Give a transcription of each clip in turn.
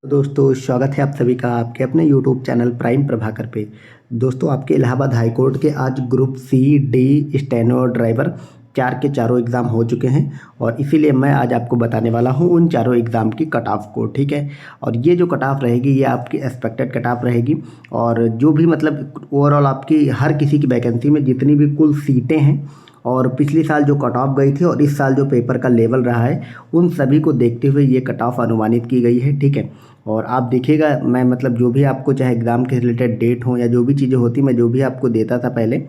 दोस्तों स्वागत है आप सभी का आपके अपने यूट्यूब चैनल प्राइम प्रभाकर पे। दोस्तों आपके इलाहाबाद हाई कोर्ट के आज group C D steno driver चार के चारों एग्ज़ाम हो चुके हैं और इसीलिए मैं आज आपको बताने वाला हूं उन चारों एग्ज़ाम की कट ऑफ को। ठीक है, और ये जो कट ऑफ रहेगी ये आपकी एक्सपेक्टेड कट ऑफ रहेगी और जो भी मतलब ओवरऑल आपकी हर किसी की वैकेंसी में जितनी भी कुल सीटें हैं और पिछले साल जो कट ऑफ गई थी और इस साल जो पेपर का लेवल रहा है उन सभी को देखते हुए ये कट ऑफ अनुमानित की गई है। ठीक है, और आप देखिएगा मैं मतलब जो भी आपको चाहे एग्ज़ाम के रिलेटेड डेट हो या जो भी चीज़ें होती मैं जो भी आपको देता था पहले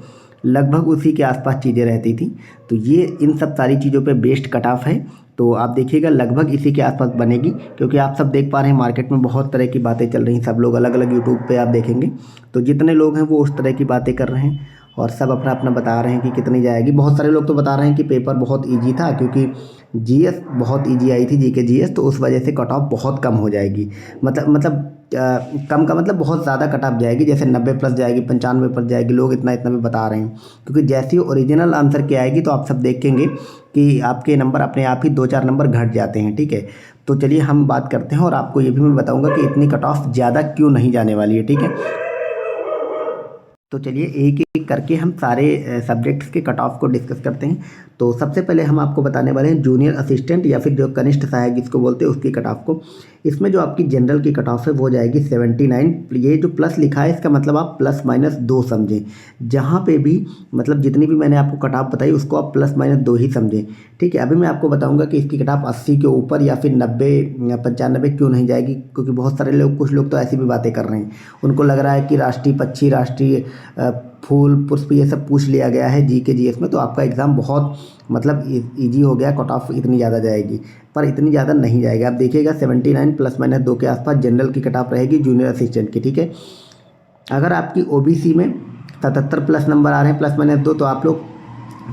लगभग उसी के आसपास चीज़ें रहती थी। तो ये इन सब सारी चीज़ों पे बेस्ड कट ऑफ है, तो आप देखिएगा लगभग इसी के आसपास बनेगी, क्योंकि आप सब देख पा रहे हैं मार्केट में बहुत तरह की बातें चल रही हैं। सब लोग अलग अलग यूट्यूब पे आप देखेंगे तो जितने लोग हैं वो उस तरह की बातें कर रहे हैं और सब अपना अपना बता रहे हैं कि कितनी जाएगी। बहुत सारे लोग तो बता रहे हैं कि पेपर बहुत ईजी था, क्योंकि जीएस बहुत ईजी आई थी, जीके जीएस, तो उस वजह से कट ऑफ बहुत कम हो जाएगी। मतलब कम का मतलब बहुत ज़्यादा कट ऑफ जाएगी, जैसे 90 प्लस जाएगी, 95 प्लस जाएगी, लोग इतना इतना भी बता रहे हैं। क्योंकि जैसी ओरिजिनल आंसर की आएगी तो आप सब देखेंगे कि आपके नंबर अपने आप ही 2-4 नंबर घट जाते हैं। ठीक है, तो चलिए हम बात करते हैं और आपको ये भी मैं बताऊँगा कि इतनी कट ऑफ ज़्यादा क्यों नहीं जाने वाली है। ठीक है, तो चलिए एक एक करके हम सारे सब्जेक्ट्स के कट ऑफ को डिस्कस करते हैं। तो सबसे पहले हम आपको बताने वाले हैं जूनियर असिस्टेंट या फिर जो कनिष्ठ सहायक जिसको बोलते हैं उसकी कट ऑफ को। इसमें जो आपकी जनरल की कट ऑफ है वो जाएगी 79। ये जो प्लस लिखा है इसका मतलब आप प्लस माइनस 2 समझें। जहाँ पे भी मतलब जितनी भी मैंने आपको कट ऑफ बताई उसको आप प्लस माइनस 2 ही समझें। ठीक है, अभी मैं आपको बताऊंगा कि इसकी कट ऑफ 80 के ऊपर या फिर 90 या 95 क्यों नहीं जाएगी, क्योंकि बहुत सारे लोग, कुछ लोग तो ऐसी भी बातें कर रहे हैं। उनको लग रहा है कि राष्ट्रीय पक्षी, राष्ट्रीय फूल, पुष्प, ये सब पूछ लिया गया है जीके जीएस में, तो आपका एग्ज़ाम बहुत मतलब ईजी हो गया, कट ऑफ इतनी ज़्यादा जाएगी। पर इतनी ज़्यादा नहीं जाएगी। आप देखिएगा 79 प्लस माइनस 2 के आसपास जनरल की कट ऑफ रहेगी जूनियर असिस्टेंट की। ठीक है, अगर आपकी ओबीसी में 77 प्लस नंबर आ रहे हैं प्लस माइनस 2 तो आप लोग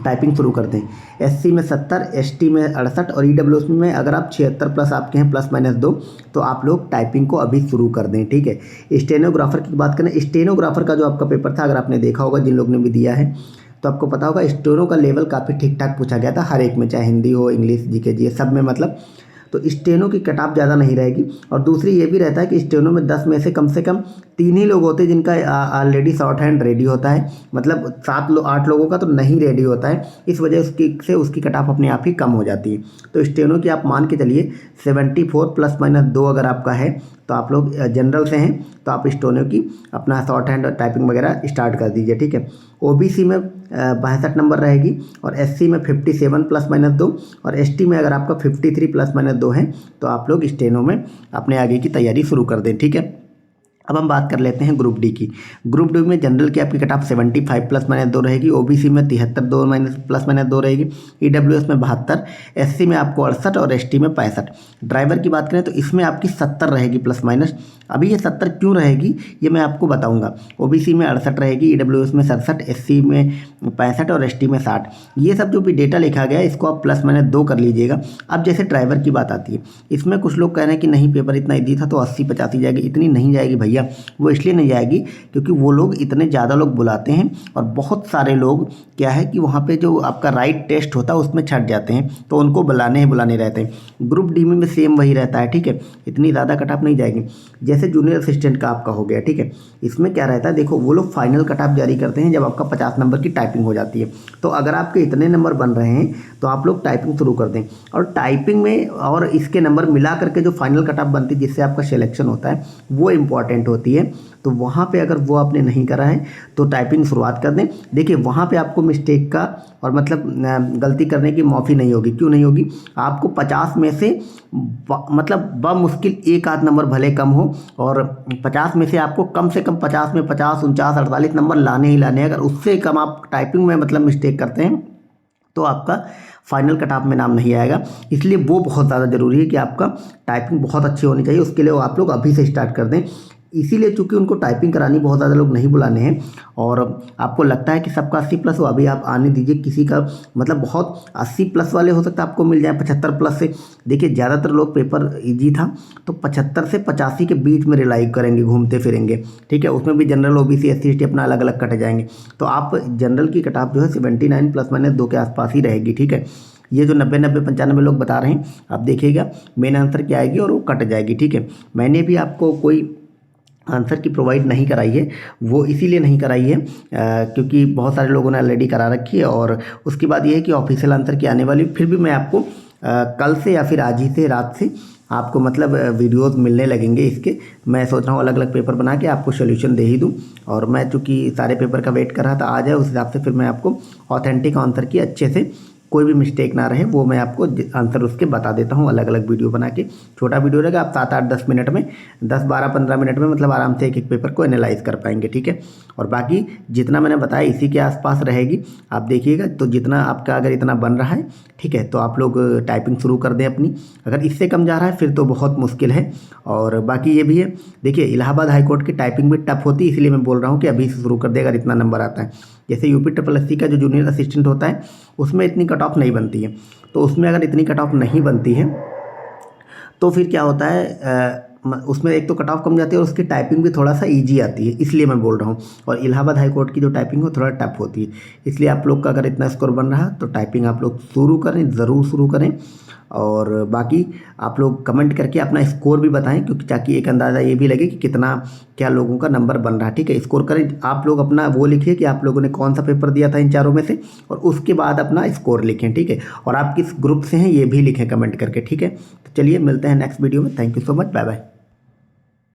टाइपिंग शुरू कर दें। एससी में 70, एसटी में 68 और ईडब्ल्यूएस में अगर आप 76 प्लस आपके हैं प्लस माइनस 2 तो आप लोग टाइपिंग को अभी शुरू कर दें। ठीक है, स्टेनोग्राफर की बात करें, स्टेनोग्राफर का जो आपका पेपर था, अगर आपने देखा होगा, जिन लोगों ने भी दिया है तो आपको पता होगा स्टेनो का लेवल काफ़ी ठीक ठाक पूछा गया था हर एक में, चाहे हिंदी हो, इंग्लिश, जीके जी, सब में मतलब। तो स्टेनो की कट ऑफ ज़्यादा नहीं रहेगी। और दूसरी ये भी रहता है कि स्टेनो में 10 में से कम 3 ही लोग होते हैं जिनका ऑलरेडी शॉर्ट हैंड रेडी होता है। मतलब 8 लोगों का तो नहीं रेडी होता है, इस वजह से उसकी कट ऑफ अपने आप ही कम हो जाती है। तो स्टेनो की आप मान के चलिए 74 प्लस माइनस 2 अगर आपका है तो आप लोग जनरल से हैं तो आप स्टेनो की अपना शॉर्ट हैंड और टाइपिंग वगैरह स्टार्ट कर दीजिए। ठीक है, ओबीसी में 62 नंबर रहेगी और एससी में 57 प्लस माइनस 2 और एसटी में अगर आपका 53 प्लस माइनस 2 है तो आप लोग स्टेनो में अपने आगे की तैयारी शुरू कर दें। ठीक है, अब हम बात कर लेते हैं ग्रुप डी की। ग्रुप डी में जनरल की आपकी कट ऑफ 75 प्लस माइनस 2 रहेगी, ओबीसी में 73 2 माइनस प्लस माइनस 2 रहेगी, ईडब्ल्यूएस में 72, एससी में आपको 68 और एसटी में 65। ड्राइवर की बात करें तो इसमें आपकी 70 रहेगी प्लस माइनस। अभी ये 70 क्यों रहेगी ये मैं आपको बताऊंगा। ओबीसी में 68 रहेगी, ईडब्ल्यूएस में 67, एससी में 65 और एसटी में 60। ये सब जो भी डेटा लिखा गया है इसको आप प्लस माइनस 2 कर लीजिएगा। अब जैसे ड्राइवर की बात आती है, इसमें कुछ लोग कह रहे हैं कि नहीं पेपर इतना ईजी था तो 80-85 जाएगी। इतनी नहीं जाएगी भैया, वो इसलिए नहीं जाएगी क्योंकि वो लोग इतने ज़्यादा लोग बुलाते हैं और बहुत सारे लोग क्या है कि वहाँ पे जो आपका राइट टेस्ट होता है उसमें छट जाते हैं, तो उनको बुलाने ही बुलाने रहते हैं। ग्रुप डी में सेम वही रहता है। ठीक है, इतनी ज़्यादा कट ऑफ नहीं जाएगी। जैसे जूनियर असिस्टेंट का आपका हो गया, ठीक है, इसमें क्या रहता है, देखो वो लोग फाइनल कट ऑफ जारी करते हैं जब आपका 50 नंबर की टाइपिंग हो जाती है। तो अगर आपके इतने नंबर बन रहे हैं तो आप लोग टाइपिंग शुरू कर दें, और टाइपिंग में और इसके नंबर मिला करके जो फाइनल कट ऑफ बनती है जिससे आपका सिलेक्शन होता है वो इंपॉर्टेंट होती है। तो वहाँ पे अगर वो आपने नहीं करा है तो टाइपिंग शुरुआत कर दें। देखिए वहाँ पे आपको मिस्टेक का और मतलब गलती करने की माफ़ी नहीं होगी। क्यों नहीं होगी, आपको 50 में से मतलब बमुश्किल एक आध नंबर भले कम हो, और 50 में से आपको कम से कम 50 में 50, 49, 48 नंबर लाने ही लाने हैं। अगर उससे कम आप टाइपिंग में मतलब मिस्टेक करते हैं तो आपका फाइनल कट ऑफ में नाम नहीं आएगा। इसलिए वो बहुत ज़्यादा ज़रूरी है कि आपका टाइपिंग बहुत अच्छी होनी चाहिए। उसके लिए वो आप लोग अभी से स्टार्ट कर दें। इसीलिए चूंकि उनको टाइपिंग करानी, बहुत ज़्यादा लोग नहीं बुलाने हैं और आपको लगता है कि सबका 80 प्लस हो, अभी आप आने दीजिए। किसी का मतलब बहुत 80 प्लस वाले हो सकता है आपको मिल जाए 75 प्लस से। देखिए ज़्यादातर लोग पेपर इजी था तो 75 से 85 के बीच में रिलाई करेंगे, घूमते फिरेंगे। ठीक है, उसमें भी जनरल, ओबीसी, एससी, एसटी अपना अलग अलग कट जाएंगे। तो आप जनरल की कट ऑफ जो है 79 प्लस माइनस 2 के आसपास ही रहेगी। ठीक है, ये जो 90-95 लोग बता रहे हैं, आप देखिएगा मेन आंसर क्या आएगी और वो कट जाएगी, ठीक है। मैंने भी आपको कोई आंसर की प्रोवाइड नहीं कराई है, वो इसीलिए नहीं कराई है क्योंकि बहुत सारे लोगों ने ऑलरेडी करा रखी है। और उसके बाद ये है कि ऑफिशियल आंसर की आने वाली, फिर भी मैं आपको कल से या फिर आज ही से रात से आपको मतलब वीडियोस मिलने लगेंगे इसके। मैं सोच रहा हूँ अलग अलग पेपर बना के आपको सोल्यूशन दे ही दूँ। और मैं चूँकि सारे पेपर का वेट कर रहा था आ जाए, उस हिसाब से फिर मैं आपको ऑथेंटिक आंसर की अच्छे से कोई भी मिस्टेक ना रहे वो मैं आपको आंसर उसके बता देता हूँ अलग अलग वीडियो बना के। छोटा वीडियो रहेगा, आप 7-8-10 मिनट में 10-12-15 मिनट में मतलब आराम से एक एक पेपर को एनालाइज कर पाएंगे, ठीक है। और बाकी जितना मैंने बताया इसी के आसपास रहेगी, आप देखिएगा। तो जितना आपका अगर इतना बन रहा है, ठीक है, तो आप लोग टाइपिंग शुरू कर दें अपनी। अगर इससे कम जा रहा है फिर तो बहुत मुश्किल है। और बाकी ये भी है, देखिए इलाहाबाद हाईकोर्ट की टाइपिंग भी टफ होती है, इसलिए मैं बोल रहा हूँ कि अभी से शुरू कर दे अगर इतना नंबर आता है। जैसे UPSSC का जो जूनियर असिस्टेंट होता है उसमें इतनी कट ऑफ नहीं बनती है, तो उसमें अगर इतनी कट ऑफ नहीं बनती है तो फिर क्या होता है उसमें एक तो कट ऑफ कम जाती है और उसकी टाइपिंग भी थोड़ा सा इजी आती है, इसलिए मैं बोल रहा हूँ। और इलाहाबाद हाई कोर्ट की जो टाइपिंग है थोड़ा टफ होती है, इसलिए आप लोग का अगर इतना स्कोर बन रहा तो टाइपिंग आप लोग शुरू करें, ज़रूर शुरू करें। और बाकी आप लोग कमेंट करके अपना स्कोर भी बताएं, क्योंकि ताकि एक अंदाज़ा ये भी लगे कि कितना क्या लोगों का नंबर बन रहा है, ठीक है। स्कोर करें आप लोग, अपना वो लिखिए कि आप लोगों ने कौन सा पेपर दिया था इन चारों में से, और उसके बाद अपना स्कोर लिखें, ठीक है। और आप किस ग्रुप से हैं ये भी लिखें कमेंट करके, ठीक है। तो चलिए मिलते हैं नेक्स्ट वीडियो में। Thank you so much, bye bye.